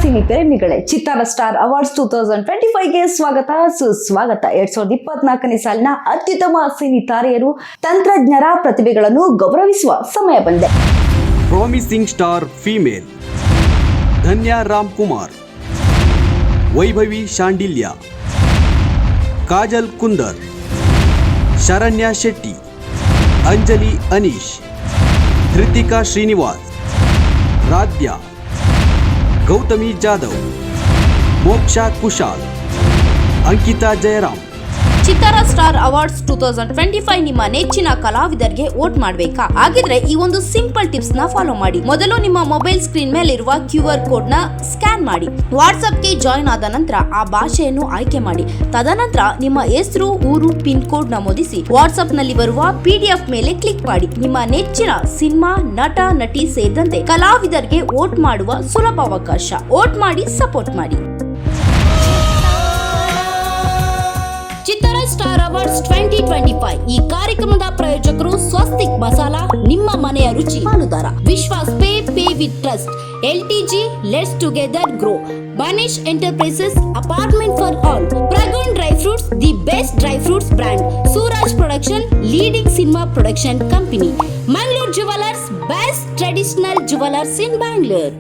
Cine ಪ್ರೇಮಿಗಳೇ, ಚಿತ್ತಾರ star awards 2025ಗೆ ಸ್ವಾಗತ ಸುಸ್ವಾಗತ. 2024ನೇ ಸಾಲಿನ ಅತ್ಯುತ್ತಮ ಸಿನಿ ತಾರೆಯರು, ತಂತ್ರಜ್ಞರ ಪ್ರತಿಭೆಗಳನ್ನು ಗೌರವಿಸುವ ಸಮಯ ಬಂದಿದೆ. ಪ್ರಾಮಿಸಿಂಗ್ ಸ್ಟಾರ್ ಫೀಮೇಲ್ ಧನ್ಯಾ ರಾಮ್ ಕುಮಾರ್, ವೈಭವಿ ಶಾಂಡಿಲ್ಯ, ಕಾಜಲ್ ಕುಂದರ್, ಶರಣ್ಯ ಶೆಟ್ಟಿ, ಅಂಜಲಿ ಅನೀಶ್, ಧೃತಿಕಾ ಶ್ರೀನಿವಾಸ್, ರಾಧ್ಯ, ಗೌತಮಿ ಜಾಧವ್, ಮೋಕ್ಷಾ ಕುಶಾಲ್, ಅಂಕಿತಾ ಜಯರಾಮ್. ಚಿತ್ತಾರ ಸ್ಟಾರ್ ಅವಾರ್ಡ್ಸ್ 2025 ನಿಮ್ಮ ನೆಚ್ಚಿನ ಕಲಾವಿದರಿಗೆ ವೋಟ್ ಮಾಡಬೇಕಾ? ಹಾಗಿದ್ರೆ ಈ ಒಂದು ಸಿಂಪಲ್ ಟಿಪ್ಸ್ ನ ಫಾಲೋ ಮಾಡಿ. ಮೊದಲು ನಿಮ್ಮ ಮೊಬೈಲ್ ಸ್ಕ್ರೀನ್ ಮೇಲೆ ಇರುವ QR ಕೋಡ್ ನ ಸ್ಕ್ಯಾನ್ ಮಾಡಿ. ವಾಟ್ಸ್ಆಪ್ಗೆ ಜಾಯಿನ್ ಆದ ನಂತರ ಆ ಭಾಷೆಯನ್ನು ಆಯ್ಕೆ ಮಾಡಿ. ತದನಂತರ ನಿಮ್ಮ ಹೆಸರು, ಊರು, ಪಿನ್ ಕೋಡ್ ನಮೂದಿಸಿ ವಾಟ್ಸ್ಆಪ್ ನಲ್ಲಿ ಬರುವ PDF ಮೇಲೆ ಕ್ಲಿಕ್ ಮಾಡಿ. ನಿಮ್ಮ ನೆಚ್ಚಿನ ಸಿನಿಮಾ, ನಟ, ನಟಿ ಸೇರಿದಂತೆ ಕಲಾವಿದರಿಗೆ ವೋಟ್ ಮಾಡುವ ಸುಲಭ ಅವಕಾಶ. ವೋಟ್ ಮಾಡಿ, ಸಪೋರ್ಟ್ ಮಾಡಿ. ಚಿತ್ತಾರ ಸ್ಟಾರ್ ಅವಾರ್ಡ್ಸ್ 2025 ಈ ಕಾರ್ಯಕ್ರಮದ ಪ್ರಾಯೋಜಕರು ಸ್ವಸ್ತಿಕ್ ಮಸಾಲಾ, ನಿಮ್ಮ ಮನೆಯ ರುಚಿ ಪಾಲುದಾರ, Vishwas pay with trust, LTG let's together grow, ಬನಿಶ್ ಎಂಟರ್ಪ್ರೈಸಸ್, ಅಪಾರ್ಟ್ಮೆಂಟ್ ಫಾರ್ ಆಲ್, ಪ್ರಗನ್ dry fruits, the best dry fruits brand, Suraj production, leading cinema production company, Mangaluru jewellers, best traditional jewellers in Bangalore.